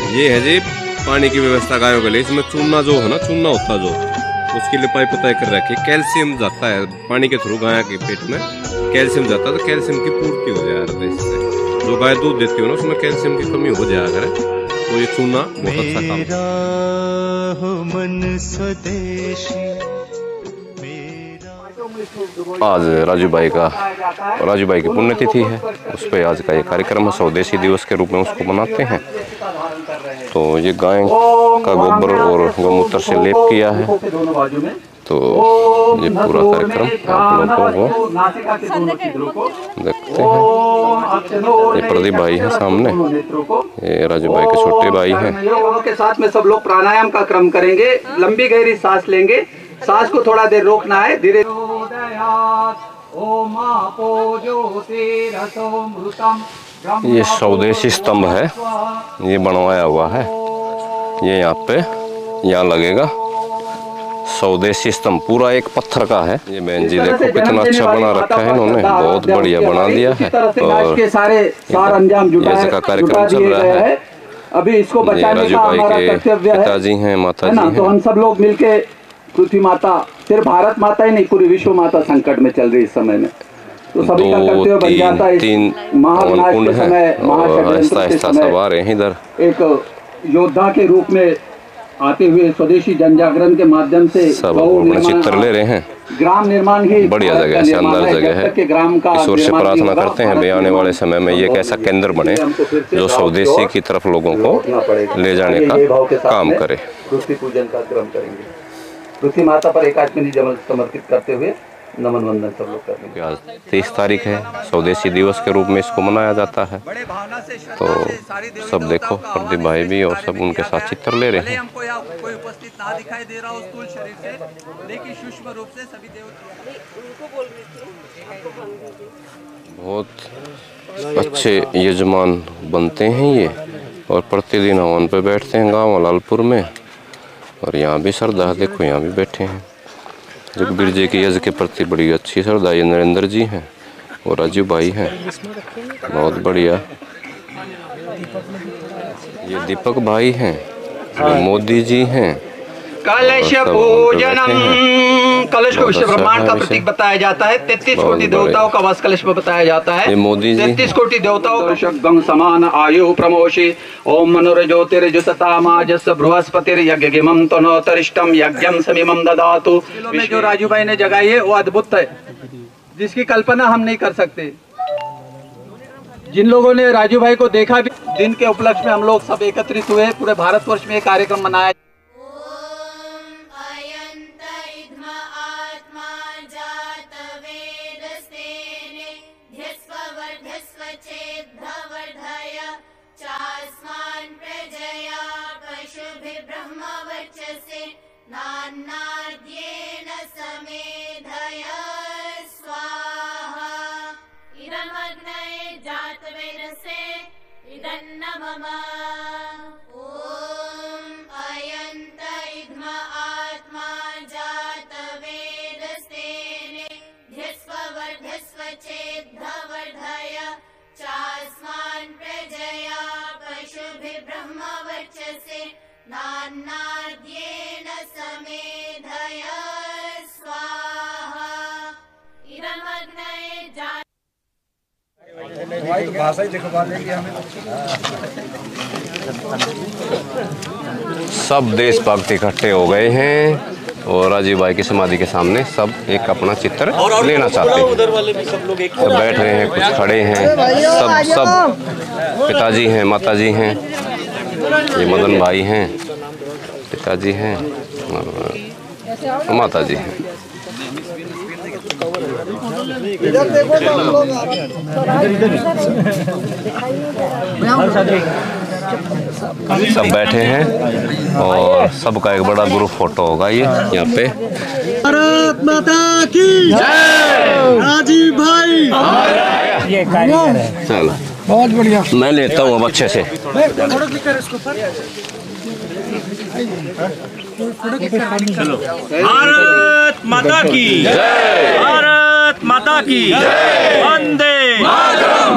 ये है जी पानी की व्यवस्था गायों के लिए। इसमें चूना जो है ना, चूना होता जो, उसके लिए पाइप तय कर रखी। कैल्शियम जाता है पानी के थ्रू गाय के पेट में, कैल्शियम जाता है तो कैल्शियम की पूर्ति हो जाए। इससे जो गाय दूध देती हो ना, उसमें कैल्शियम की कमी हो जाए अगर, तो ये चूना बहुत अच्छा काम है। आज राजू भाई की पुण्यतिथि है, उस पर आज का ये कार्यक्रम है। स्वदेशी दिवस के रूप में उसको मनाते हैं। तो ये गाय का गोबर और गौमूत्र से लेप किया है। तो ये पूरा कार्यक्रम आप लोगों को देखते हैं। ये प्रदीप भाई है सामने, ये राजू भाई के छोटे भाई हैं। के साथ में सब लोग प्राणायाम का क्रम करेंगे। लंबी गहरी सांस लेंगे, सांस को थोड़ा देर रोकना है, धीरे। ये स्वदेशी स्तंभ है, ये बनवाया हुआ है। ये यहाँ लगेगा स्वदेशी स्तंभ, पूरा एक पत्थर का है। ये बहन जी देखो कितना अच्छा बना रखा है इन्होंने, बहुत बढ़िया बना दिया है। और ये का कार्यक्रम चल रहा है। अभी इसको बचाने का हमारा कर्तव्य है। पिताजी हैं, माता जी हैं। तो हम सब लोग मिलके पृथ्वी माता, सिर्फ भारत माता ही नहीं, पूरी विश्व माता संकट में चल रही इस समय में, तो सभी का कर्तव्य बन जाता है। तीन महाविनाश के समय, महाषड्यंत्र के समय इधर एक योद्धा के रूप में आते हुए स्वदेशी जन जागरण के माध्यम से सब अपने चित्र ले रहे हैं। ग्राम निर्माण ही बढ़िया जगह है, शानदार जगह है। ईश्वर से प्रार्थना करते हैं भाई आने वाले समय में ये एक ऐसा केंद्र बने जो स्वदेशी की तरफ लोगों को ले जाने का काम करे। पृथ्वी पूजन का क्रम करेंगे। पृथ्वी माता पर 1 मिनट जल समर्पित करते हुए नमन वंदन सब लोग करेंगे। आज 23 तारीख है, स्वदेशी दिवस के रूप में इसको मनाया जाता है। तो सब देखो प्रदीप भाई भी और सब उनके साथ चित्र ले रहे हैं। कोई उपस्थित ना दिखाई दे रहा हो स्थूल शरीर से, लेकिन सूक्ष्म रूप से सभी बहुत अच्छे यजमान बनते हैं ये, और प्रतिदिन हवन पे बैठते हैं गाँव लालपुर में। और यहाँ भी श्रद्धा, देखो यहाँ भी बैठे हैं। जगबीर जी की यज्ञ के प्रति बड़ी अच्छी श्रद्धा। ये नरेंद्र जी हैं और राजू भाई हैं, बहुत बढ़िया। ये दीपक भाई हैं, ये मोदी जी हैं। कलश पूजनम, कलश को विश्व ब्रह्मांड का प्रतीक बताया जाता है। 33 कोटि देवताओं का वास कलश में बताया जाता है। मोदी जी 33 कोटि देवताओं गंग समान आयु प्रमोषि ओम मनोरज्योतिर्जुततामाजस बृहस्पतिर्यज्ञिमं तनोतरिष्टम यज्ञं समिमं ददातु। में जो राजू भाई ने जगाई है वो अद्भुत है, जिसकी कल्पना हम नहीं कर सकते। जिन लोगों ने राजू भाई को देखा भी, दिन के उपलक्ष्य में हम लोग सब एकत्रित हुए, पूरे भारतवर्ष में एक कार्यक्रम मनाया। नान्नाद्येन समेधय स्वाहा इदमग्नये जातवेदसे इदन्न मम ॐ अयन्त इद्म आत्मा जातवेदस्तेने ध्यस्व वर्धस्व चेद्धवर्धय चास्मान् प्रजया पशुभिः ब्रह्मवर्चसे नान्नाद्येन समेधय स्वाहा इदमग्नये भाषा ही दिखवा देंगे हमें। सब देशभक्त इकट्ठे हो गए हैं और राजीव भाई की समाधि के सामने सब एक अपना चित्र लेना चाहते हैं। सब बैठ रहे हैं, कुछ खड़े हैं, सब पिताजी हैं, माताजी हैं, ये मदन भाई हैं, पिताजी हैं और माताजी हैं। सब बैठे हैं और सबका एक बड़ा ग्रुप फोटो होगा ये यहाँ पे। भारत माता की जय। राजीव भाई ये कारीगर है। चलो बहुत बढ़िया, मैं लेता हूँ अब अच्छे से। भारत माता की जय, भारत माता की जय, वंदे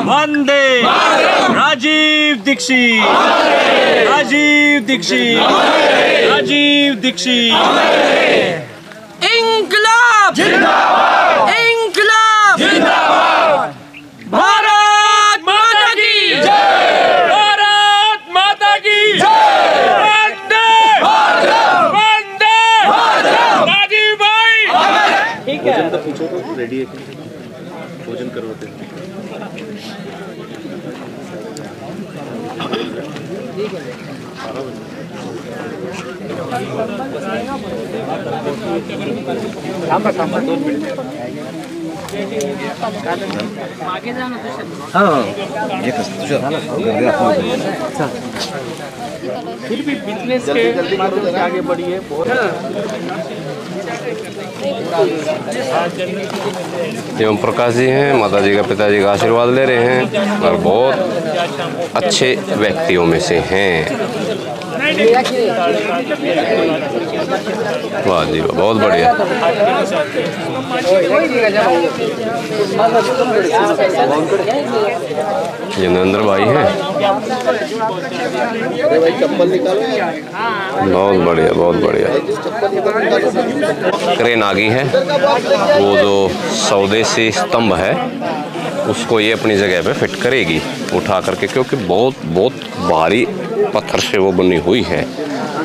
वंदे राजीव दीक्षित, राजीव दीक्षित, राजीव दीक्षित। इंकलाब जिंदाबाद, इंकलाब जिंदाबाद। भारत माता की जय, भारत माता की जय। वंदे मातरम, वंदे मातरम। राजीव भाई ठीक है, भोजन तो पूछो तो रेडी है, भोजन करवाते हैं। फिर भी बिजनेस के माध्यम से आगे बढ़िए। एवं प्रकाश जी हैं, माता जी का पिताजी का आशीर्वाद ले रहे हैं और बहुत अच्छे व्यक्तियों में से हैं। वाह जी वाह, बहुत बढ़िया। ये नरेंद्र भाई हैं, बहुत बढ़िया, बहुत बढ़िया। क्रेन आ गई है, वो जो स्वदेशी स्तंभ है उसको ये अपनी जगह पे फिट करेगी उठा करके, क्योंकि बहुत भारी पत्थर से वो बनी हुई है।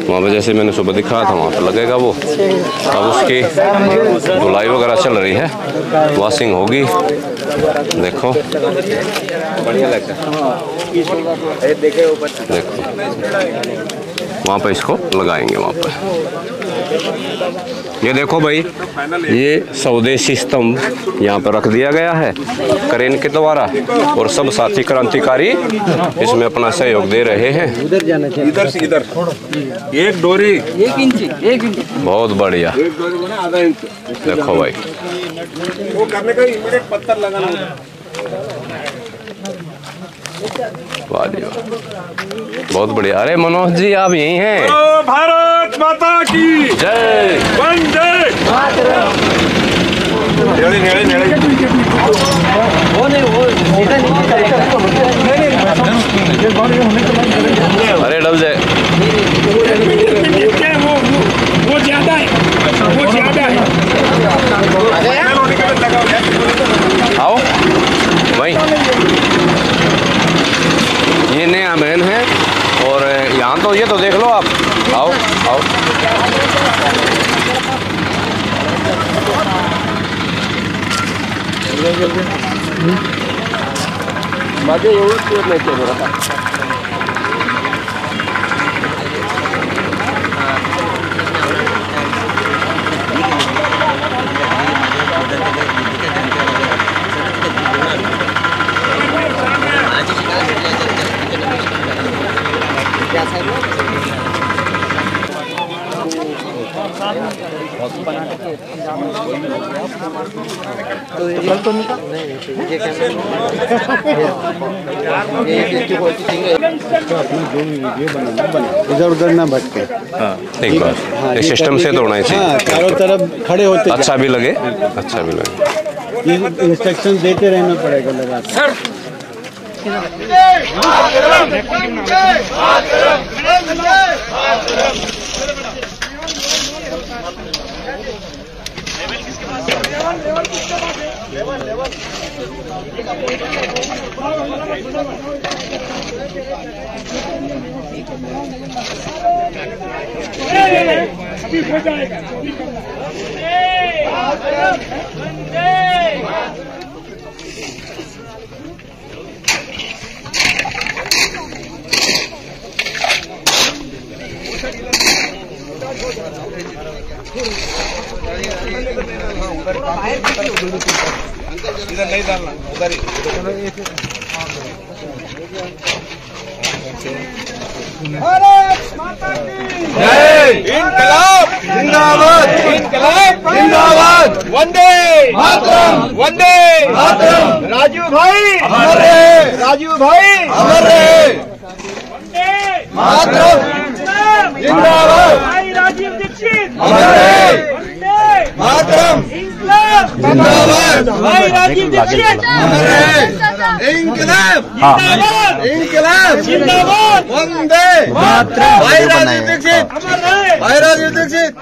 वहाँ पे जैसे मैंने सुबह दिखाया था वहाँ पे लगेगा वो। अब उसकी धुलाई वगैरह चल रही है, वॉशिंग होगी। देखो बढ़िया लगता है, देखो वहाँ पे इसको लगाएंगे वहाँ पे। ये देखो भाई, ये स्वदेशी स्तंभ यहाँ पर रख दिया गया है क्रेन के द्वारा, और सब साथी क्रांतिकारी इसमें अपना सहयोग दे रहे हैं। उधर जाना चाहिए, इधर से इधर एक डोरी 1 इंच बहुत बढ़िया। एक डोरी बना आधा इंच। देखो भाई, वो करने का इमीडिएट पत्थर लगाना। वाह जी वाह, बहुत बढ़िया। अरे मनोज जी आप यही हैं? भारत माता की जय, वंदे मातरम। अरे डब जाए, वो ज्यादा है, वो ज्यादा है। आओ भाई, ये नया बहन है और यहाँ तो ये तो देख लो आप। आओ आओ, माझे एवढंच नाही केलं आता। तो ये तो नहीं ये कैमरा इधर उधर ना भटके। एक बार इस सिस्टम से दौड़ना चाहिए, चारों तरफ खड़े होते, अच्छा भी लगे, अच्छा भी लगे। ये इंस्ट्रक्शन देते रहना पड़ेगा लगातार। हो जाएगा। इधर नहीं डालना, उधर ही। भारत माता की जय। इनकलाब जिंदाबाद, इनकलाब जिंदाबाद। वंदे मातरम, वंदे मातरम। राजू भाई अमर रहे, राजू भाई अमर रहे। मातरम जिंदाबाद, भाई राजीव दीक्षित अमर रहे। मातरम जिंदाबाद। भाई राजीव दीक्षित इंकलाब जिंदाबाद इंकलाब जिंदाबाद वंदे मातरम भाई राजीव दीक्षित भाई राजीव दीक्षित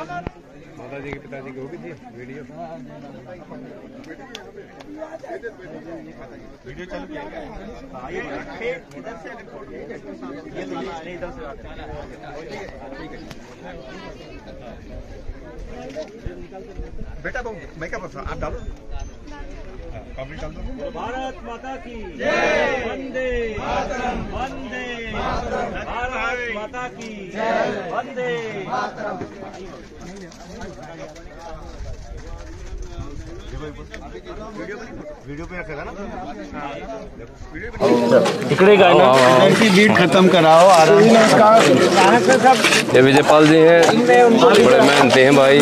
बेटा मैं क्या पूछ रहा हूँ आप डालो कॉमेंट डाल दो भारत माता की जय वंदे मातरम वंदे मातरम भारत माता की जय वंदे मातरम वीडियो पे रखेगा ना बीट खत्म कराओ ये विजयपाल जी हैं, बड़े मेहनती हैं भाई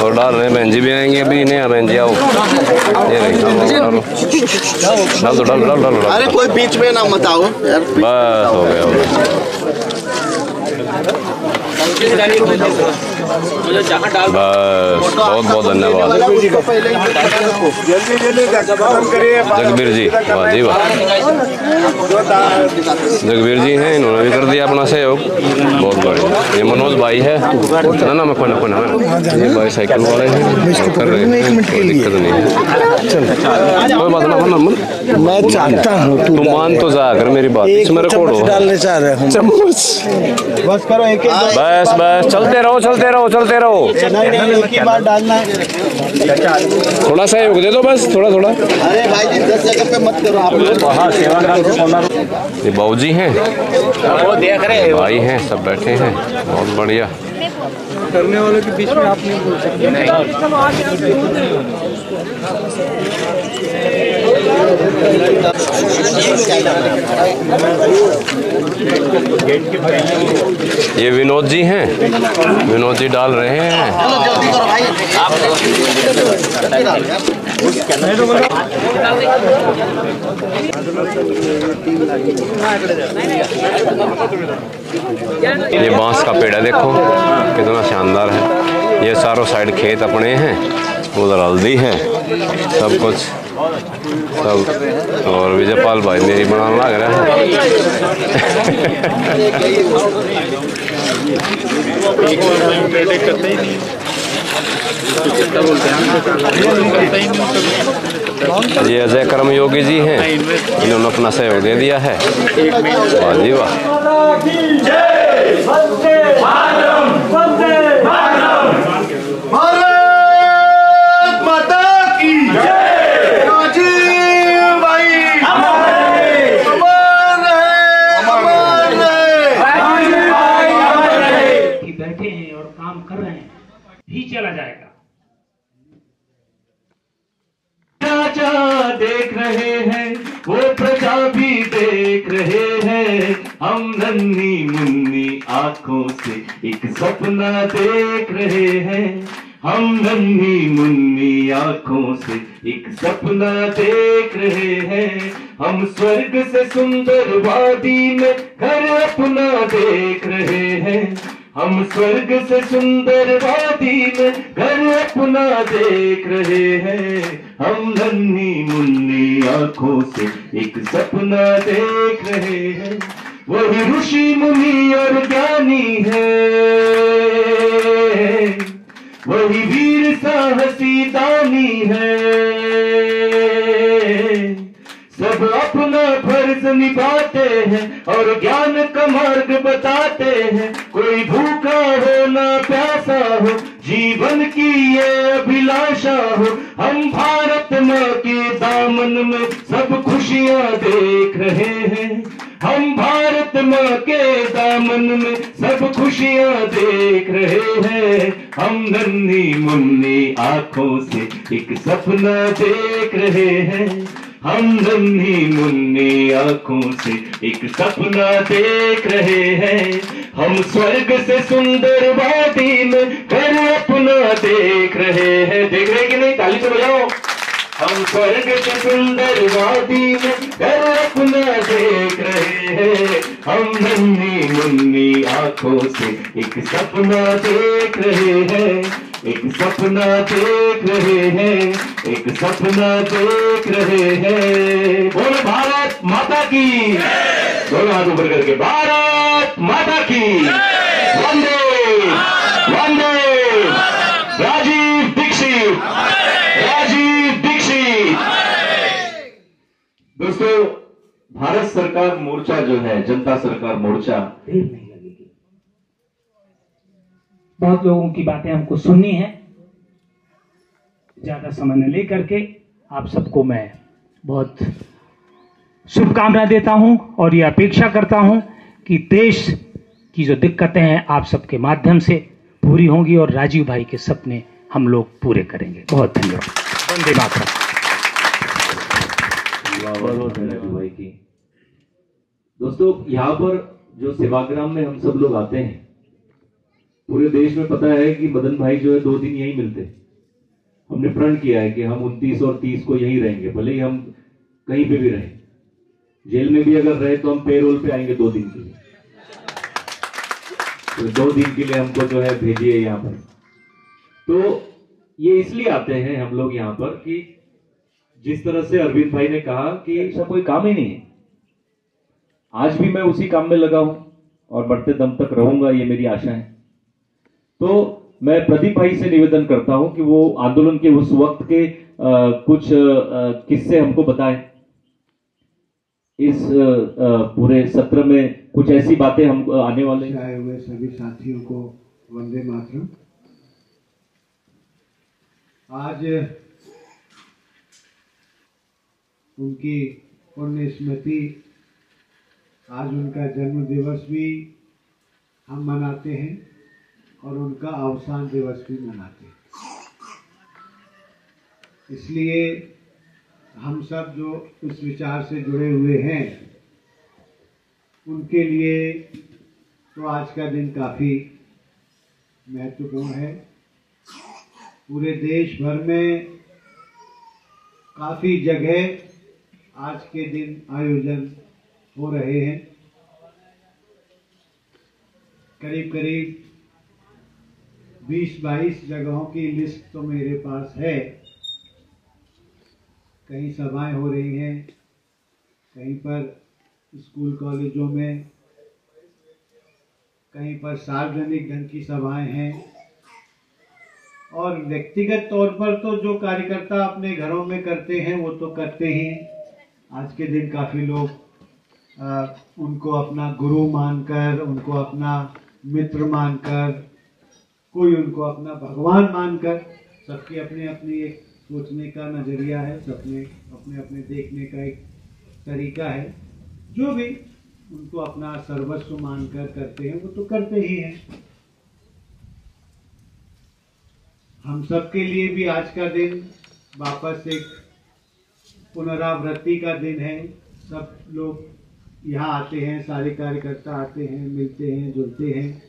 और डाल रहे हैं। बहन जी भी आएंगे अभी, नहीं आ बहन जी आओ। ये डाल दो डाल डाल डाल। अरे कोई बीच में ना मत आओ यार। बस हो गया बस, बहुत बहुत धन्यवाद जगबीर जी। वाह जी वाह, जगबीर जी हैं, इन्होंने भी कर दिया अपना सहयोग, बहुत बढ़िया। ये मनोज भाई है ना मैं कोई ना ये भाई साइकिल वाले हैं, कर रहे हैं, कोई दिक्कत नहीं है। कोई बात ना, मैं चाहता हूँ तू मान तो जा कर मेरी बात, इसमें रिकॉर्ड हो। डालने चाह रहे हूँ बस करो एक बस बस, चलते रहो चलते रहो चलते रहो। नहीं एक ही बार डालना है। थोड़ा सहयोग दे दो बस, थोड़ा थोड़ा। अरे भाई जी 10 जगह पे मत करो आप लोग। ये बाबूजी हैं, वो देख रहे भाई हैं, सब बैठे हैं, बहुत बढ़िया। करने वालों के बीच में आप नहीं बोल सकते। ये विनोद जी हैं, विनोद जी डाल रहे हैं। जल्दी करो भाई ये बांस का पेड़ है, देखो कितना शानदार है। ये चारों साइड खेत अपने हैं, उधर हल्दी है, सब कुछ सब। और विजयपाल भाई मेरी बनाने लग रहा है। ये अजय कर्मयोगी जी हैं, इन्होंने अपना सहयोग दे दिया है। वाह जी वाह। भारत माता की जय। राजीव भाई कि बैठे हैं और काम कर रहे हैं भी चला जाएगा। राजा देख रहे हैं, वो प्रजा भी देख रहे हैं। हम नन्ही मुन्नी आंखों से एक सपना देख रहे हैं। हम नन्ही मुन्नी आंखों से एक सपना देख रहे हैं। हम स्वर्ग से सुंदर वादी में घर अपना देख रहे हैं। हम स्वर्ग से सुंदर वादी में घर अपना देख रहे हैं। हम नन्ही मुन्नी आंखों से एक सपना देख रहे हैं। वही ऋषि मुनि और ज्ञानी है, वही वीर साहसी दानी है। सब अपना फर्ज निभाते हैं और ज्ञान का मार्ग बताते हैं। कोई भूखा हो ना प्यासा हो, जीवन की ये अभिलाषा हो। हम भारत माँ के दामन में सब खुशियाँ देख रहे हैं। हम भारत माँ के दामन में सब खुशियाँ देख रहे हैं। हम नन्ही मुन्नी आंखों से एक सपना देख रहे हैं। हम नन्ही मुन्नी आंखों से एक सपना देख रहे हैं। हम स्वर्ग से सुंदर वादी में घर अपना देख रहे हैं। देख रहे कि नहीं? ताली तो बजाओ। हम स्वर्ग से सुंदर वादी में घर अपना देख रहे हैं। हम नन्ही मुन्नी आंखों से एक सपना देख रहे हैं। एक सपना देख रहे हैं, एक सपना देख रहे हैं। बोलो भारत माता की, दोनों हाथ ऊपर करके भारत माता की, वंदे वंदे। राजीव दीक्षित, राजीव दीक्षित। दोस्तों, भारत सरकार मोर्चा जो है, जनता सरकार मोर्चा, देर नहीं लगेगी। बहुत लोगों की बातें हमको सुननी है, ज्यादा समय न लेकर के आप सबको मैं बहुत शुभकामना देता हूं और ये अपेक्षा करता हूं कि देश की जो दिक्कतें हैं आप सबके माध्यम से पूरी होंगी और राजीव भाई के सपने हम लोग पूरे करेंगे। बहुत धन्यवाद। वंदे मातरम। राजीव भाई की। दोस्तों, यहाँ पर जो सेवाग्राम में हम सब लोग आते हैं, पूरे देश में पता है कि मदन भाई जो है 2 दिन यहीं मिलते हैं। हमने प्रण किया है कि हम 29 और 30 को यहीं रहेंगे, भले ही हम कहीं पे भी रहें, जेल में भी अगर रहे तो हम पेरोल पे आएंगे 2 दिन के लिए। तो 2 दिन के लिए हमको जो है भेजिए यहाँ पर। तो ये इसलिए आते हैं हम लोग यहाँ पर कि जिस तरह से अरविंद भाई ने कहा कि ऐसा कोई काम ही नहीं है। आज भी मैं उसी काम में लगा हूं और बढ़ते दम तक रहूंगा, ये मेरी आशा है। तो मैं प्रदीप भाई से निवेदन करता हूं कि वो आंदोलन के उस वक्त के कुछ किस्से हमको बताएं। इस पूरे सत्र में कुछ ऐसी बातें हम आने वाले आए हुए सभी साथियों को वंदे मातरम। आज उनकी पुण्य स्मृति, आज उनका जन्म दिवस भी हम मनाते हैं और उनका अवसान दिवस भी मनाते हैं। इसलिए हम सब जो इस विचार से जुड़े हुए हैं, उनके लिए तो आज का दिन काफ़ी महत्वपूर्ण है। पूरे देश भर में काफ़ी जगह आज के दिन आयोजन हो रहे हैं। करीब करीब 20-22 जगहों की लिस्ट तो मेरे पास है। कहीं सभाएं हो रही हैं, कहीं पर स्कूल कॉलेजों में, कहीं पर सार्वजनिक ढंग की सभाएं हैं और व्यक्तिगत तौर पर तो जो कार्यकर्ता अपने घरों में करते हैं वो तो करते ही। आज के दिन काफ़ी लोग उनको अपना गुरु मानकर, उनको अपना मित्र मानकर, कोई उनको अपना भगवान मानकर, सबकी अपनी अपनी एक सोचने का नज़रिया है, सबने अपने अपने देखने का एक तरीका है। जो भी उनको अपना सर्वस्व मानकर करते हैं वो तो करते ही हैं। हम सब के लिए भी आज का दिन वापस एक पुनरावृत्ति का दिन है। सब लोग यहाँ आते हैं, सारे कार्यकर्ता आते हैं, मिलते हैं, जुलते हैं।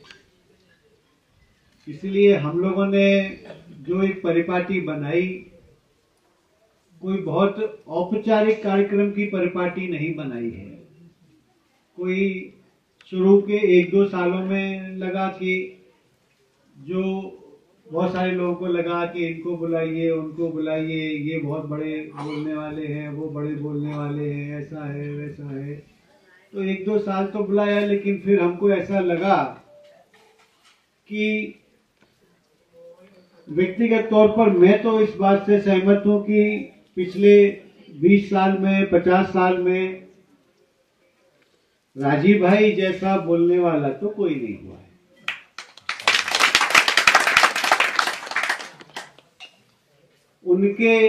इसलिए हम लोगों ने जो एक परिपाटी बनाई, कोई बहुत औपचारिक कार्यक्रम की परिपाटी नहीं बनाई है। कोई शुरू के 1-2 सालों में लगा कि जो बहुत सारे लोगों को लगा कि इनको बुलाइए, उनको बुलाइए, ये बहुत बड़े बोलने वाले हैं, वो बड़े बोलने वाले हैं, ऐसा है वैसा है। तो 1-2 साल तो बुलाया, लेकिन फिर हमको ऐसा लगा कि व्यक्तिगत तौर पर मैं तो इस बात से सहमत हूं कि पिछले 20 साल में, 50 साल में राजीव भाई जैसा बोलने वाला तो कोई नहीं हुआ है। उनके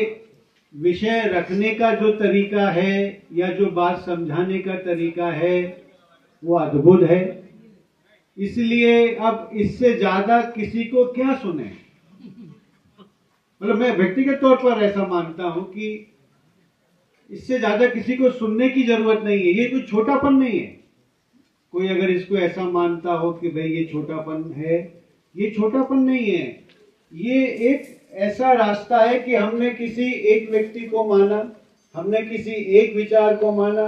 विषय रखने का जो तरीका है या जो बात समझाने का तरीका है वो अद्भुत है। इसलिए अब इससे ज्यादा किसी को क्या सुने, मतलब मैं व्यक्तिगत तौर पर ऐसा मानता हूं कि इससे ज्यादा किसी को सुनने की जरूरत नहीं है। ये कोई छोटापन नहीं है। कोई अगर इसको ऐसा मानता हो कि भाई ये छोटापन है, ये छोटापन नहीं है। ये एक ऐसा रास्ता है कि हमने किसी एक व्यक्ति को माना, हमने किसी एक विचार को माना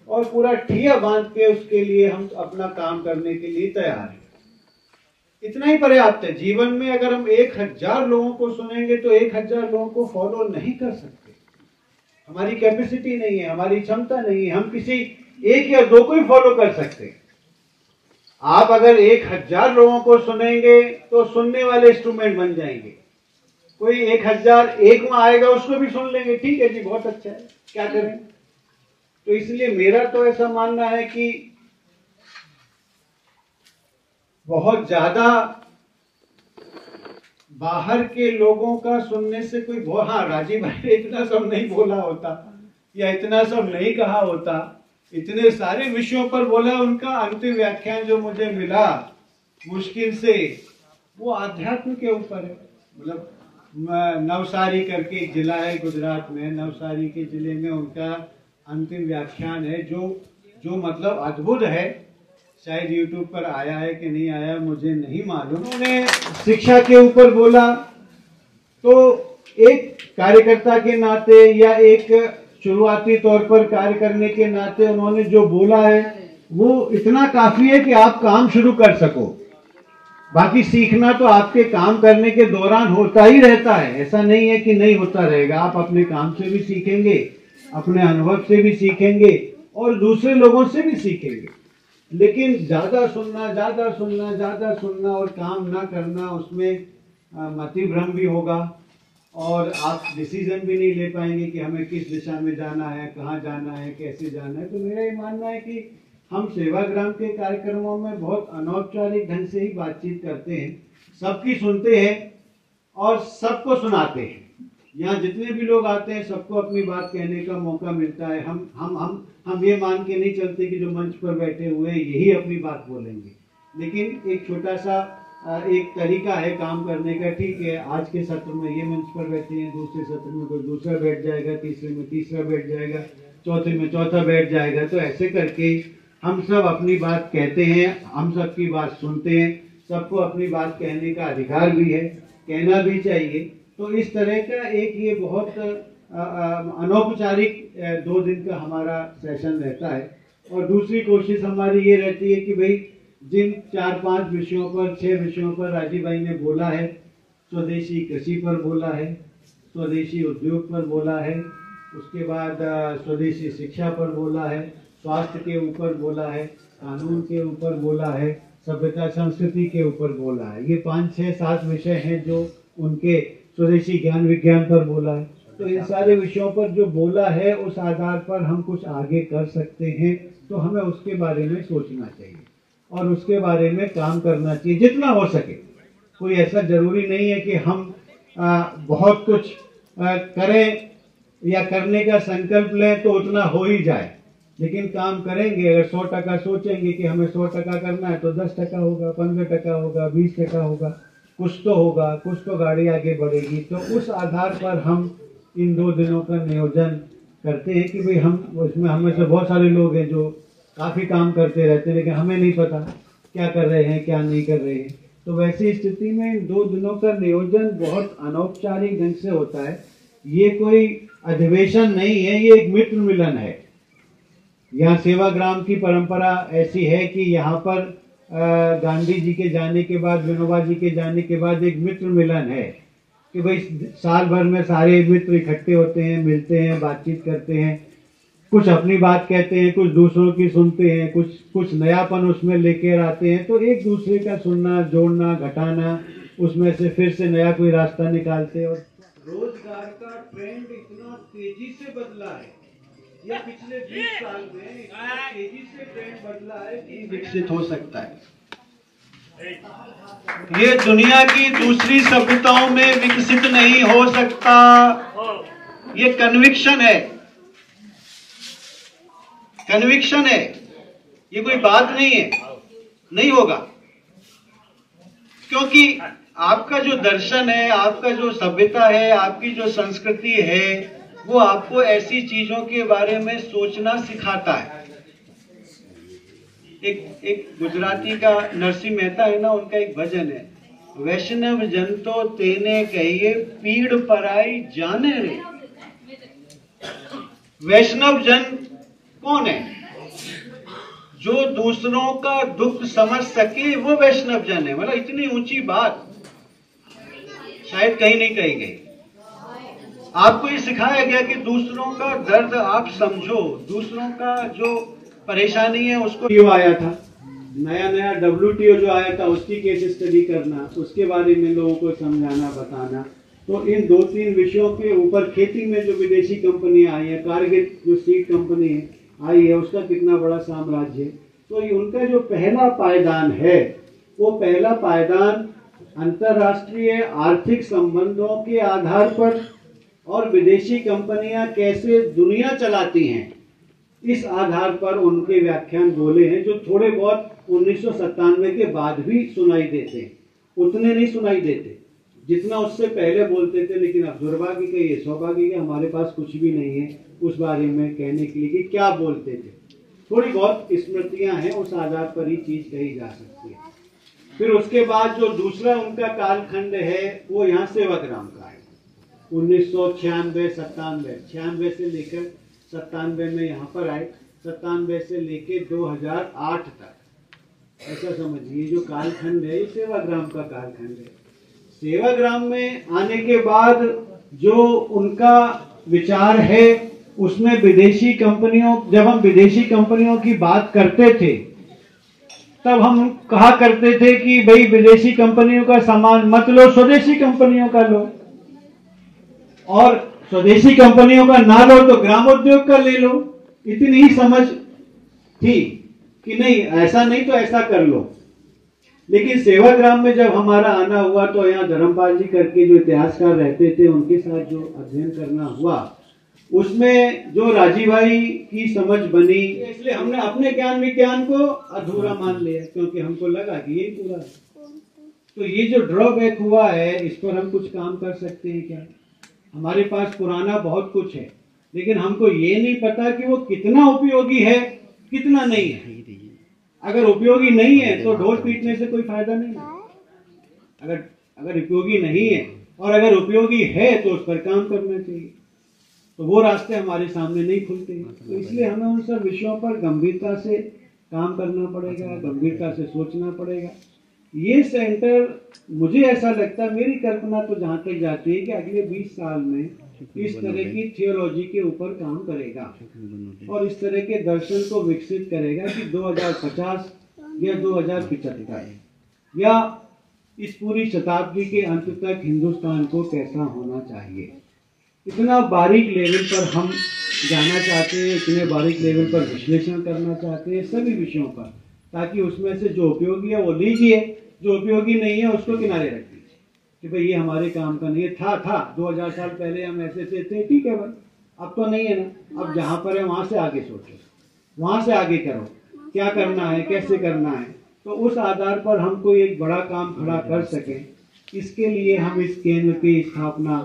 और पूरा ठिया बांध के उसके लिए हम अपना काम करने के लिए तैयार हैं। इतना ही पर्याप्त है। जीवन में अगर हम 1000 लोगों को सुनेंगे तो 1000 लोगों को फॉलो नहीं कर सकते। हमारी कैपेसिटी नहीं है, हमारी क्षमता नहीं है, हम किसी 1 या 2 को ही फॉलो कर सकते हैं। आप अगर 1000 लोगों को सुनेंगे तो सुनने वाले इंस्ट्रूमेंट बन जाएंगे। कोई 1001 में आएगा उसको भी सुन लेंगे, ठीक है जी, बहुत अच्छा है, क्या करें। तो इसलिए मेरा तो ऐसा मानना है कि बहुत ज्यादा बाहर के लोगों का सुनने से कोई बहुत, हाँ राजीव भाई ने इतना सब नहीं बोला होता या इतना सब नहीं कहा होता, इतने सारे विषयों पर बोला। उनका अंतिम व्याख्यान जो मुझे मिला मुश्किल से, वो आध्यात्म के ऊपर है। मतलब नवसारी करके एक जिला है गुजरात में, नवसारी के जिले में उनका अंतिम व्याख्यान है जो मतलब अद्भुत है। शायद YouTube पर आया है कि नहीं आया मुझे नहीं मालूम। उन्होंने शिक्षा के ऊपर बोला, तो एक कार्यकर्ता के नाते या एक शुरुआती तौर पर कार्य करने के नाते उन्होंने जो बोला है वो इतना काफी है कि आप काम शुरू कर सको। बाकी सीखना तो आपके काम करने के दौरान होता ही रहता है, ऐसा नहीं है कि नहीं होता रहेगा। आप अपने काम से भी सीखेंगे, अपने अनुभव से भी सीखेंगे और दूसरे लोगों से भी सीखेंगे। लेकिन ज्यादा सुनना और काम ना करना, उसमें मतिभ्रम भी होगा और आप डिसीजन भी नहीं ले पाएंगे कि हमें किस दिशा में जाना है, कहाँ जाना है, कैसे जाना है। तो मेरा ये मानना है कि हम सेवाग्राम के कार्यक्रमों में बहुत अनौपचारिक ढंग से ही बातचीत करते हैं, सबकी सुनते हैं और सबको सुनाते हैं। यहाँ जितने भी लोग आते हैं सबको अपनी बात कहने का मौका मिलता है। हम ये मान के नहीं चलते कि जो मंच पर बैठे हुए यही अपनी बात बोलेंगे, लेकिन एक छोटा सा एक तरीका है काम करने का। ठीक है, आज के सत्र में ये मंच पर बैठे हैं, दूसरे सत्र में कोई दूसरा बैठ जाएगा, तीसरे में तीसरा बैठ जाएगा, चौथे में चौथा बैठ जाएगा। तो ऐसे करके हम सब अपनी बात कहते हैं, हम सबकी बात सुनते हैं, सबको अपनी बात कहने का अधिकार भी है, कहना भी चाहिए। तो इस तरह का एक ये बहुत अनौपचारिक 2 दिन का हमारा सेशन रहता है। और दूसरी कोशिश हमारी ये रहती है कि भाई जिन 4-5 विषयों पर 6 विषयों पर राजीव भाई ने बोला है, स्वदेशी कृषि पर बोला है, स्वदेशी उद्योग पर बोला है, उसके बाद स्वदेशी शिक्षा पर बोला है, स्वास्थ्य के ऊपर बोला है, कानून के ऊपर बोला है, सभ्यता संस्कृति के ऊपर बोला है। ये 5, 6, 7 विषय हैं जो उनके स्वदेशी ज्ञान विज्ञान पर बोला है। तो इन सारे विषयों पर जो बोला है उस आधार पर हम कुछ आगे कर सकते हैं, तो हमें उसके बारे में सोचना चाहिए और उसके बारे में काम करना चाहिए जितना हो सके। कोई ऐसा जरूरी नहीं है कि हम बहुत कुछ करें या करने का संकल्प लें तो उतना हो ही जाए, लेकिन काम करेंगे। अगर 100% सोचेंगे कि हमें 100% करना है तो 10% होगा, 15% होगा, 20% होगा, कुछ तो होगा, कुछ तो गाड़ी आगे बढ़ेगी। तो उस आधार पर हम इन 2 दिनों का नियोजन करते हैं कि भाई हम उसमें, हमें से बहुत सारे लोग हैं जो काफ़ी काम करते रहते हैं लेकिन हमें नहीं पता क्या कर रहे हैं क्या नहीं कर रहे हैं। तो वैसी स्थिति में इन 2 दिनों का नियोजन बहुत अनौपचारिक ढंग से होता है। ये कोई अधिवेशन नहीं है, ये एक मित्र मिलन है। यहाँ सेवाग्राम की परंपरा ऐसी है कि यहाँ पर गांधी जी के जाने के बाद, विनोबा जी के जाने के बाद एक मित्र मिलन है कि भाई साल भर में सारे मित्र इकट्ठे होते हैं, मिलते हैं, बातचीत करते हैं, कुछ अपनी बात कहते हैं, कुछ दूसरों की सुनते हैं, कुछ नयापन उसमें लेकर आते हैं। तो एक दूसरे का सुनना, जोड़ना, घटाना, उसमें से फिर से नया कोई रास्ता निकालते हैं। और रोजगार का ट्रेंड इतना तेजी से बदला है, ये पिछले 20 साल में इतना तेजी से ट्रेंड बदला है कि विकसित हो सकता है। ये दुनिया की दूसरी सभ्यताओं में विकसित नहीं हो सकता। ये कन्विक्शन है, कन्विक्शन है, ये कोई बात नहीं है, नहीं होगा। क्योंकि आपका जो दर्शन है, आपका जो सभ्यता है, आपकी जो संस्कृति है, वो आपको ऐसी चीजों के बारे में सोचना सिखाता है। एक गुजराती का नरसिंह मेहता है ना, उनका एक भजन है, वैष्णव जन तो तेने कहिए पीड़ पराई जाने रे। वैष्णव जन कौन है? जो दूसरों का दुख समझ सके वो वैष्णव जन है। मतलब इतनी ऊंची बात शायद कहीं नहीं कही गई। आपको ये सिखाया गया कि दूसरों का दर्द आप समझो, दूसरों का जो परेशानी है उसको। जो आया था नया नया WTO जो आया था उसकी केस स्टडी करना, उसके बारे में लोगों को समझाना बताना। तो इन 2-3 विषयों के ऊपर खेती में जो विदेशी कंपनियां आई है, कारगिल जो सीड कंपनी है आई है, उसका कितना बड़ा साम्राज्य है। तो ये उनका जो पहला पायदान है वो पहला पायदान अंतर्राष्ट्रीय आर्थिक संबंधों के आधार पर और विदेशी कंपनियां कैसे दुनिया चलाती हैं इस आधार पर उनके व्याख्यान बोले हैं, जो थोड़े बहुत 1997 के बाद भी सुनाई देते हैं। उतने नहीं सुनाई देते जितना उससे पहले बोलते थे। लेकिन अब दुर्भाग्य का ये सौभाग्य कि हमारे पास कुछ भी नहीं है उस बारे में कहने के लिए कि क्या बोलते थे। थोड़ी बहुत स्मृतियां हैं, उस आधार पर ही चीज कही जा सकती है। फिर उसके बाद जो दूसरा उनका कालखंड है वो यहाँ सेवाग्राम का है। 1996-97 से लेकर 97 में यहाँ पर आए, 97 से लेकर 2008 तक, ऐसा समझिए जो कालखंड है ये सेवाग्राम का कालखंड है। सेवाग्राम में आने के बाद जो उनका विचार है उसमें विदेशी कंपनियों, जब हम विदेशी कंपनियों की बात करते थे तब हम कहा करते थे कि भाई विदेशी कंपनियों का सामान मत लो, स्वदेशी कंपनियों का लो, और स्वदेशी कंपनियों का ना लो तो ग्रामोद्योग का ले लो। इतनी ही समझ थी कि नहीं ऐसा नहीं तो ऐसा कर लो। लेकिन सेवाग्राम में जब हमारा आना हुआ तो यहाँ धर्मपाल जी करके जो इतिहासकार रहते थे उनके साथ जो अध्ययन करना हुआ उसमें जो राजीव भाई की समझ बनी, इसलिए हमने अपने ज्ञान विज्ञान को अधूरा मान लिया क्योंकि हमको लगा कि यही पूरा है। तो ये जो ड्रॉबैक हुआ है इस पर हम कुछ काम कर सकते हैं क्या? हमारे पास पुराना बहुत कुछ है लेकिन हमको ये नहीं पता कि वो कितना उपयोगी है कितना नहीं है। अगर उपयोगी नहीं है तो ढोल पीटने से कोई फायदा नहीं है। अगर उपयोगी नहीं है और अगर उपयोगी है तो उस पर काम करना चाहिए। तो वो रास्ते हमारे सामने नहीं खुलते। तो इसलिए हमें उन सब विषयों पर गंभीरता से काम करना पड़ेगा, गंभीरता से सोचना पड़ेगा। ये सेंटर मुझे ऐसा लगता है, मेरी कल्पना तो जहाँ तक जाती है कि अगले 20 साल में इस तरह की थियोलॉजी के ऊपर काम करेगा और इस तरह के दर्शन को विकसित करेगा कि 2050 या 2075 या इस पूरी शताब्दी के अंत तक हिंदुस्तान को कैसा होना चाहिए। इतना बारीक लेवल पर हम जाना चाहते हैं, इतने बारीक लेवल पर विश्लेषण करना चाहते हैं सभी विषयों पर, ताकि उसमें से जो उपयोगी है वो लीजिए, जो उपयोगी नहीं है उसको किनारे रख दीजिए कि भाई ये हमारे काम का नहीं है। था 2000 साल पहले हम ऐसे थे, ठीक है भाई, अब तो नहीं है ना। अब जहाँ पर है वहाँ से आगे सोचो, वहाँ से आगे करो, क्या करना है, कैसे करना है। तो उस आधार पर हम कोई एक बड़ा काम खड़ा कर सकें, इसके लिए हम इस केंद्र की स्थापना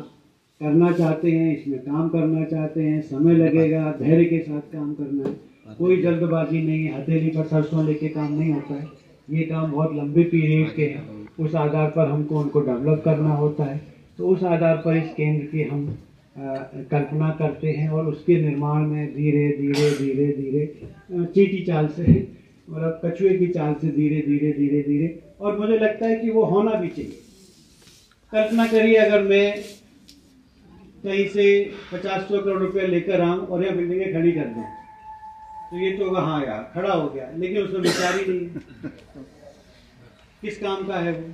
करना चाहते हैं, इसमें काम करना चाहते हैं। समय लगेगा, धैर्य के साथ काम करना है, कोई जल्दबाजी नहीं है, हथेली पर सरसों लेके काम नहीं होता है। ये काम बहुत लंबे पीरियड के हैं, उस आधार पर हमको उनको डेवलप करना होता है। तो उस आधार पर इस केंद्र की हम कल्पना करते हैं और उसके निर्माण में धीरे धीरे धीरे धीरे चींटी चाल से, मतलब कछुए की चाल से धीरे धीरे धीरे धीरे, और मुझे लगता है कि वो होना भी चाहिए। कल्पना करिए अगर मैं कहीं से 50-100 करोड़ रुपए लेकर आऊं और यह बिल्डिंगें खड़ी कर दूं तो ये तो हाँ यार खड़ा हो गया, लेकिन उसमें विचार ही नहीं है किस काम का है वो।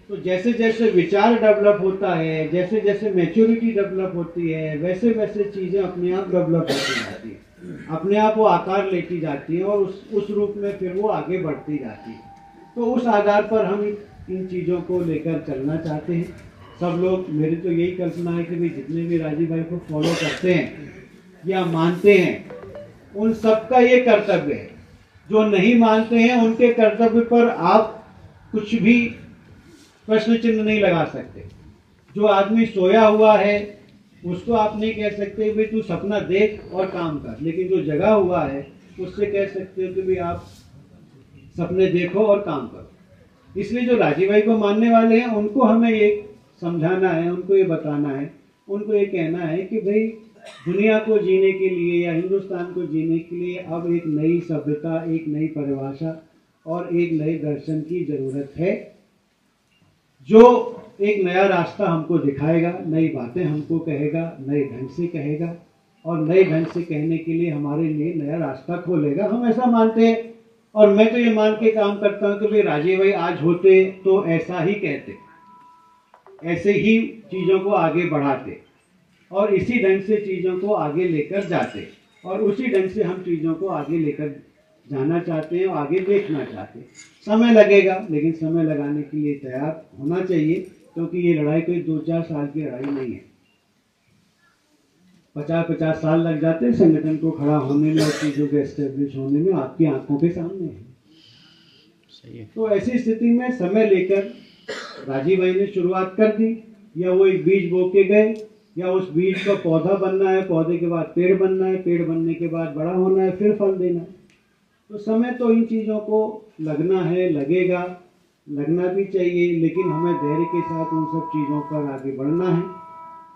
तो जैसे जैसे विचार डेवलप होता है, जैसे जैसे मैच्योरिटी डेवलप होती है, वैसे वैसे चीजें अपने आप डेवलप होती जाती है, अपने आप वो आकार लेती जाती है और उस रूप में फिर वो आगे बढ़ती जाती है। तो उस आधार पर हम इन चीज़ों को लेकर चलना चाहते हैं सब लोग। मेरी तो यही कल्पना है कि भाई जितने भी राजीव भाई को फॉलो करते हैं या मानते हैं उन सबका ये कर्तव्य है। जो नहीं मानते हैं उनके कर्तव्य पर आप कुछ भी प्रश्न चिन्ह नहीं लगा सकते। जो आदमी सोया हुआ है उसको आप नहीं कह सकते भाई तू सपना देख और काम कर, लेकिन जो जगा हुआ है उससे कह सकते हो कि भाई आप सपने देखो और काम करो। इसलिए जो राजीव भाई को मानने वाले हैं उनको हमें ये समझाना है, उनको ये बताना है, उनको ये कहना है कि भाई दुनिया को जीने के लिए या हिंदुस्तान को जीने के लिए अब एक नई सभ्यता, एक नई परिभाषा और एक नए दर्शन की जरूरत है, जो एक नया रास्ता हमको दिखाएगा, नई बातें हमको कहेगा, नए ढंग से कहेगा और नए ढंग से कहने के लिए हमारे लिए नया रास्ता खोलेगा। हम ऐसा मानते हैं और मैं तो ये मान के काम करता हूँ कि भाई राजीव भाई आज होते तो ऐसा ही कहते, ऐसे ही चीज़ों को आगे बढ़ाते और इसी ढंग से चीज़ों को आगे लेकर जाते और उसी ढंग से हम चीज़ों को आगे लेकर जाना चाहते हैं और आगे देखना चाहते हैं। समय लगेगा, लेकिन समय लगाने के लिए तैयार होना चाहिए, क्योंकि ये लड़ाई कोई 2-4 साल की लड़ाई नहीं है। 50-50 साल लग जाते हैं संगठन को खड़ा होने में और चीज़ों के एस्टेब्लिश होने में, आपकी आंखों के सामने है। सही है। तो ऐसी स्थिति में समय लेकर राजीव भाई ने शुरुआत कर दी, या वो एक बीज बो के गए, या उस बीज का पौधा बनना है, पौधे के बाद पेड़ बनना है, पेड़ बनने के बाद बड़ा होना है, फिर फल देना है। तो समय तो इन चीज़ों को लगना है, लगेगा, लगना भी चाहिए, लेकिन हमें धैर्य के साथ उन सब चीज़ों पर आगे बढ़ना है।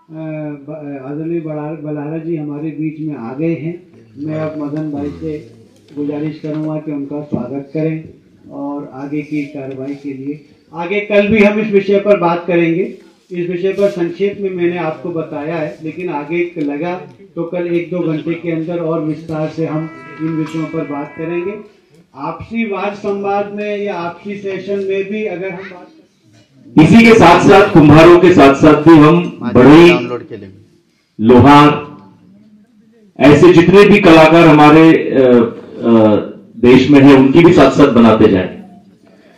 आदरणीय बलारा जी हमारे बीच में आ गए हैं। मैं अब मदन भाई से गुजारिश करूंगा कि उनका स्वागत करें और आगे की कार्रवाई के लिए आगे कल भी हम इस विषय पर बात करेंगे। इस विषय पर संक्षेप में मैंने आपको बताया है, लेकिन आगे लगा तो कल 1-2 घंटे के अंदर और विस्तार से हम इन विषयों पर बात करेंगे। आपसी वाद संवाद में या आपसी सेशन में भी अगर हम बात, इसी के साथ साथ कुम्हारों के साथ साथ भी हम बढ़ई, लोहार, ऐसे जितने भी कलाकार हमारे देश में हैं उनकी भी साथ साथ बनाते जाए।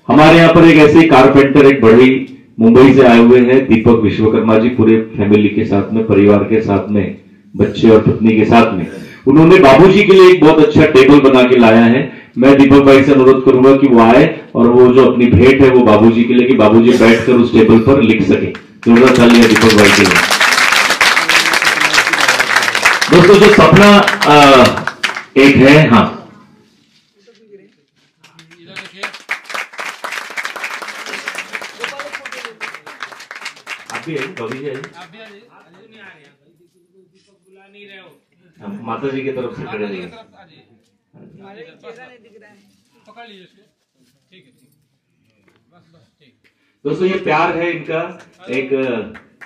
हमारे यहाँ पर एक ऐसे कारपेंटर, एक बढ़ई मुंबई से आए हुए हैं, दीपक विश्वकर्मा जी, पूरे फैमिली के साथ में, परिवार के साथ में, बच्चे और पत्नी के साथ में। उन्होंने बाबूजी के लिए एक बहुत अच्छा टेबल बना के लाया है। मैं दीपक भाई से अनुरोध करूंगा कि वो आए और वो जो अपनी भेंट है वो बाबूजी के लिए, कि बाबूजी बैठकर उस टेबल पर लिख सके। जोरदार तालियां दीपक भाई के लिए। दोस्तों, जो सपना एक है, हाँ, माता जी की तरफ से खड़े रहिए। दोस्तों, ये प्यार है इनका, एक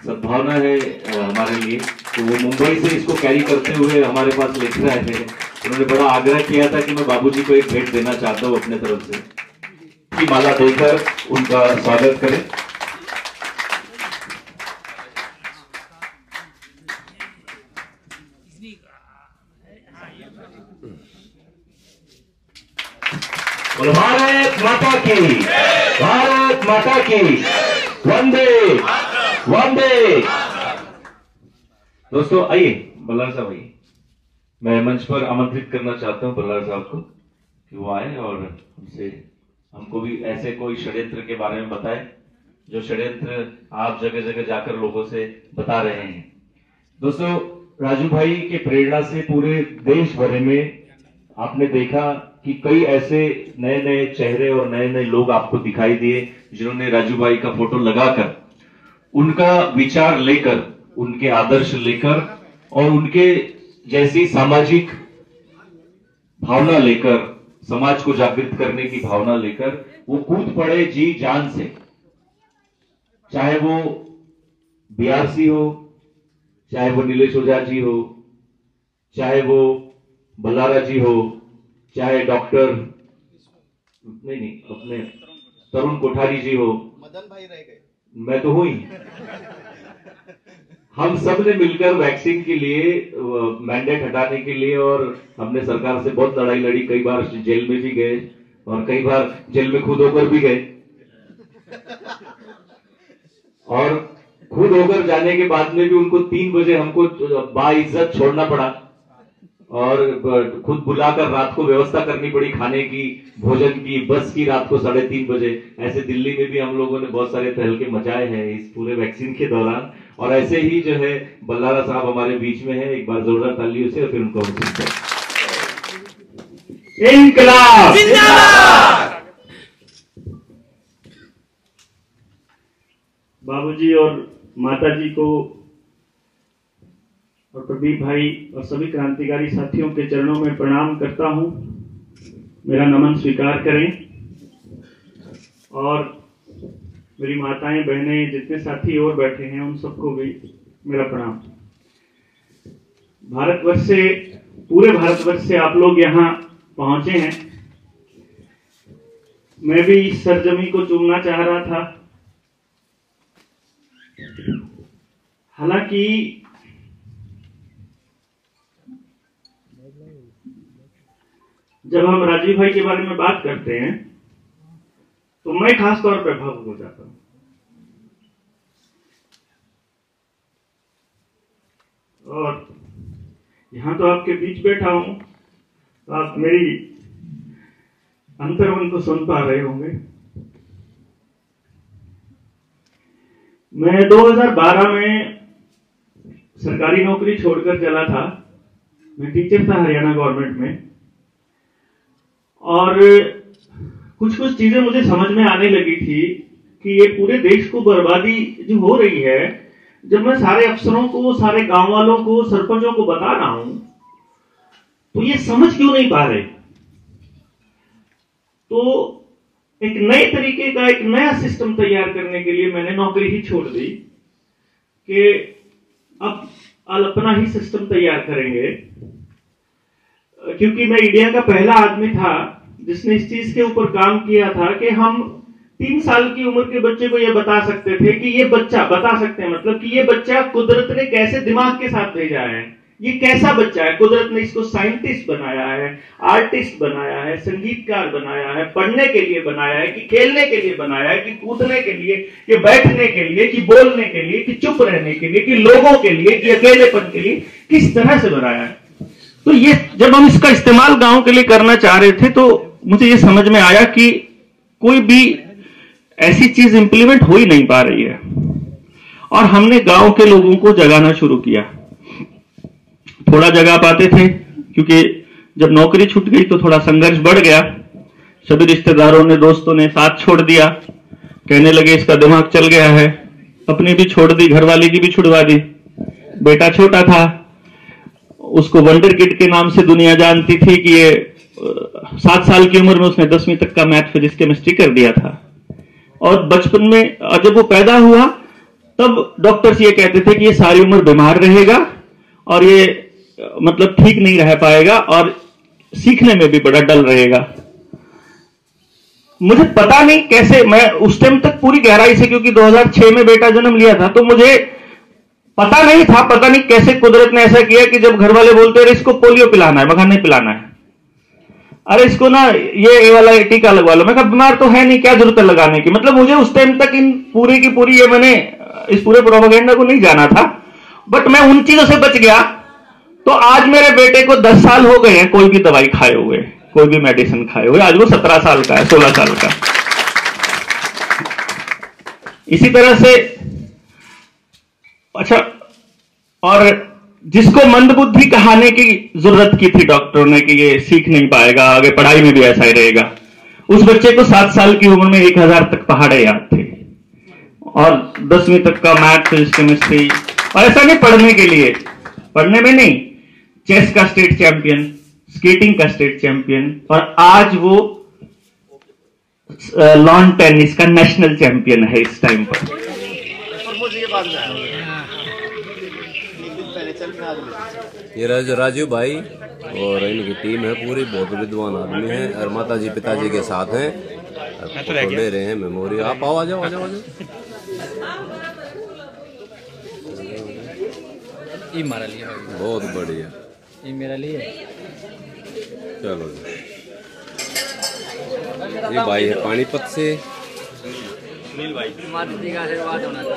सद्भावना है हमारे लिए। तो वो मुंबई से इसको कैरी करते हुए हमारे पास लेकर आए थे। उन्होंने बड़ा आग्रह किया था कि मैं बाबूजी को एक भेंट देना चाहता हूँ अपने तरफ से, की माला देकर उनका स्वागत करें। भारत माता की, भारत माता की, वंदे वंदे। दोस्तों आइए, बल्लार साहब आइए। मैं मंच पर आमंत्रित करना चाहता हूं बल्लार साहब को कि वो आए और हमको भी ऐसे कोई षड्यंत्र के बारे में बताए, जो षड्यंत्र आप जगह जगह जाकर लोगों से बता रहे हैं। दोस्तों, राजू भाई के प्रेरणा से पूरे देश भर में आपने देखा कि कई ऐसे नए नए चेहरे और नए नए लोग आपको दिखाई दिए, जिन्होंने राजू भाई का फोटो लगाकर, उनका विचार लेकर, उनके आदर्श लेकर और उनके जैसी सामाजिक भावना लेकर, समाज को जागृत करने की भावना लेकर वो कूद पड़े जी जान से। चाहे वो बीआरसी हो, चाहे वो नीलेश ओझा जी हो, चाहे वो बल्लारा जी हो, चाहे डॉक्टर नहीं अपने तरुण कोठारी जी हो, मदन भाई रह गए, मैं तो हूं ही। हम सब ने मिलकर वैक्सीन के लिए मैंडेट हटाने के लिए, और हमने सरकार से बहुत लड़ाई लड़ी, कई बार जेल में भी गए और कई बार जेल में खुद होकर भी गए, और खुद होकर जाने के बाद में भी उनको 3 बजे हमको बाइज्जत छोड़ना पड़ा और खुद बुलाकर रात को व्यवस्था करनी पड़ी खाने की, भोजन की, बस की रात को 3:30 बजे। ऐसे दिल्ली में भी हम लोगों ने बहुत सारे तहलके मचाए हैं इस पूरे वैक्सीन के दौरान। और ऐसे ही जो है बल्लारा साहब हमारे बीच में है, एक बार जोरदार तालियों से और फिर उनको इंकलाब जिंदाबाद। बाबूजी और माताजी को और प्रदीप भाई और सभी क्रांतिकारी साथियों के चरणों में प्रणाम करता हूं। मेरा नमन स्वीकार करें। और मेरी माताएं, बहनें, जितने साथी और बैठे हैं उन सबको भी मेरा प्रणाम। भारतवर्ष से, पूरे भारतवर्ष से आप लोग यहाँ पहुंचे हैं। मैं भी इस सरजमी को चूमना चाह रहा था। हालांकि जब हम राजीव भाई के बारे में बात करते हैं तो मैं खास तौर पर भावुक हो जाता हूं। और यहां तो आपके बीच बैठा हूं, तो आप मेरी अंतर्मन को सुन पा रहे होंगे। मैं 2012 में सरकारी नौकरी छोड़कर चला था। मैं टीचर था हरियाणा गवर्नमेंट में, और कुछ कुछ चीजें मुझे समझ में आने लगी थी कि ये पूरे देश को बर्बादी जो हो रही है, जब मैं सारे अफसरों को, सारे गांव वालों को, सरपंचों को बता रहा हूं तो ये समझ क्यों नहीं पा रहे। तो एक नए तरीके का, एक नया सिस्टम तैयार करने के लिए मैंने नौकरी ही छोड़ दी कि अब अपना ही सिस्टम तैयार करेंगे। क्योंकि मैं इंडिया का पहला आदमी था जिसने इस चीज के ऊपर काम किया था कि हम 3 साल की उम्र के बच्चे को यह बता सकते थे कि ये बच्चा, बता सकते हैं मतलब कि ये बच्चा कुदरत ने कैसे दिमाग के साथ भेजा है, ये कैसा बच्चा है। कुदरत ने इसको साइंटिस्ट बनाया है, आर्टिस्ट बनाया है, संगीतकार बनाया है, पढ़ने के लिए बनाया है, कि खेलने के लिए बनाया है, कि कूदने के लिए, कि बैठने के लिए, कि बोलने के लिए, कि चुप रहने के लिए, कि लोगों के लिए, कि अकेलेपन के लिए, किस तरह से बनाया है। तो ये जब हम इसका इस्तेमाल गांव के लिए करना चाह रहे थे तो मुझे ये समझ में आया कि कोई भी ऐसी चीज इंप्लीमेंट हो ही नहीं पा रही है। और हमने गांव के लोगों को जगाना शुरू किया। थोड़ा जगा पाते थे क्योंकि जब नौकरी छूट गई तो थोड़ा संघर्ष बढ़ गया। सभी रिश्तेदारों ने, दोस्तों ने साथ छोड़ दिया, कहने लगे इसका दिमाग चल गया है। अपनी भी छोड़ दी, घरवाली की भी छुड़वा दी। बेटा छोटा था, उसको वंडर किड के नाम से दुनिया जानती थी कि ये 7 साल की उम्र में उसने 10वीं तक का मैथ, फिजिक्स, केमिस्ट्री कर दिया था। और बचपन में जब वो पैदा हुआ तब डॉक्टर्स ये कहते थे कि ये सारी उम्र बीमार रहेगा और ये मतलब ठीक नहीं रह पाएगा और सीखने में भी बड़ा डल रहेगा। मुझे पता नहीं कैसे, मैं उस टाइम तक पूरी गहराई से, क्योंकि 2006 में बेटा जन्म लिया था, तो मुझे पता नहीं था, पता नहीं कैसे कुदरत ने ऐसा किया कि जब घर वाले बोलते अरे इसको पोलियो पिलाना है, मगर नहीं पिलाना है, अरे इसको ना ये वाला टीका लगवा लो। मैं कहा बीमार तो है नहीं, क्या जरूरत है लगाने की। मतलब मुझे उस टाइम तक इन पूरी की पूरी ये मैंने इस पूरे प्रोपेगेंडा को नहीं जाना था, बट मैं उन चीजों से बच गया। तो आज मेरे बेटे को 10 साल हो गए हैं कोई भी दवाई खाए हुए, कोई भी मेडिसिन खाए हुए। आज वो 17 साल का है, 16 साल का। इसी तरह से अच्छा, और जिसको मंदबुद्धि कहाने की जरूरत की थी डॉक्टरों ने कि ये सीख नहीं पाएगा, आगे पढ़ाई में भी ऐसा ही रहेगा, उस बच्चे को 7 साल की उम्र में 1000 तक पहाड़े याद थे और 10वीं तक का मैथ, फिजिक्स, केमिस्ट्री। और ऐसा नहीं पढ़ने के लिए, पढ़ने में नहीं, चेस का स्टेट चैंपियन, स्केटिंग का स्टेट चैंपियन, और आज वो लॉन टेनिस का नेशनल चैंपियन है इस टाइम पर। ये राजीव भाई और इनकी टीम है पूरी, बहुत विद्वान आदमी है और माताजी पिताजी के साथ हैं, फोटो ले रहे हैं मेमोरी। आप आओ, आ जाओ, आ जाओ, आ जाओ। ये हमारा लिए बहुत बढ़िया, ये मेरा लिए। चलो जी, ये भाई है पानीपत से।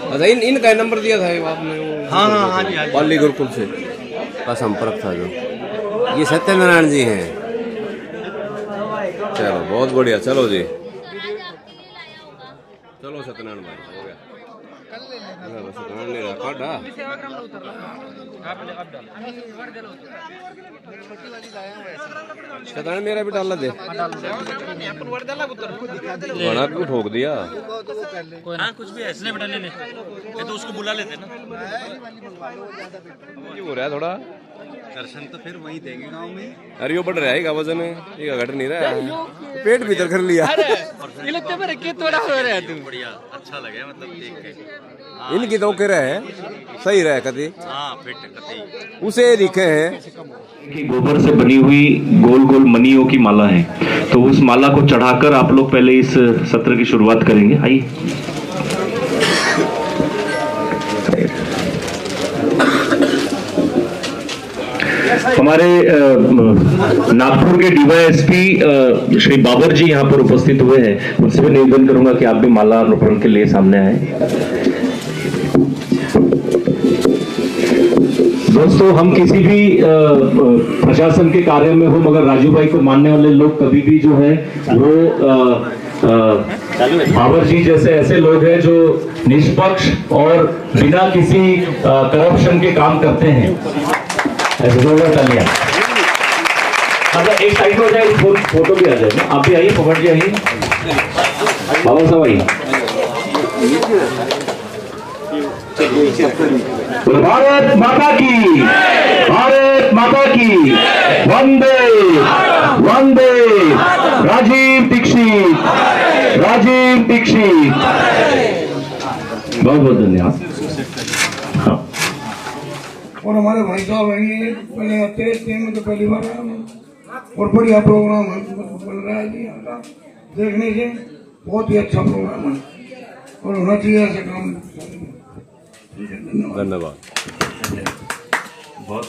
अच्छा, इनका नंबर दिया था आपने? हाँ हाँ हाँ जी, पाली गुरुकुल से का संपर्क था जो। ये सत्यनारायण जी हैं। चलो बहुत बढ़िया, चलो जी, चलो सत्यनारायण भाई, हो गया। मेरा भी डाल दे भी ठोक दिया। हाँ कुछ भी ऐसे नहीं ले तो उसको बुला लेते ना। ये हो रहा है थोड़ा दर्शन तो फिर वही देंगे गांव में। अरे यो बढ़ रहा है वजन ये घट नहीं रहा है, पेट भीतर कर लिया। ये लगता है थोड़ा हो रहा है तू बढ़िया अच्छा लगे मतलब देख के। इनकी तो कह रहे हैं सही रहे कभी फिट कतई उसे दिखे हैं कि गोबर से बनी हुई गोल गोल मनियों की माला है, तो उस माला को चढ़ाकर आप लोग पहले इस सत्र की शुरुआत करेंगे। आइए हमारे नागपुर के डीवाईएसपी श्री बाबर जी यहाँ पर उपस्थित हुए हैं, उनसे भी निवेदन करूंगा कि आप भी माला अर्पण के लिए सामने आए। दोस्तों हम किसी भी प्रशासन के कार्य में हो, मगर राजू भाई को मानने वाले लोग कभी भी जो है वो बाबर जी जैसे ऐसे लोग हैं जो निष्पक्ष और बिना किसी करप्शन के काम करते हैं। ऐसे जोरदार तालियां। मतलब एक साइड हो जाए, फोटो भी आ जाए ना। आप भी आइए, पकड़ जी आइए, बाबा साहब आइए। भारत माता की, भारत माता की, वंदे वंदे। राजीव दीक्षित, राजीव दीक्षित। बहुत बहुत धन्यवाद। हाँ और हमारे भाई साहब हैं, पहले आते में तो पहली बार आया और बढ़िया प्रोग्राम बन रहा है जी। देखने से बहुत ही अच्छा प्रोग्राम है और होना चाहिए ऐसे काम। धन्यवाद। बहुत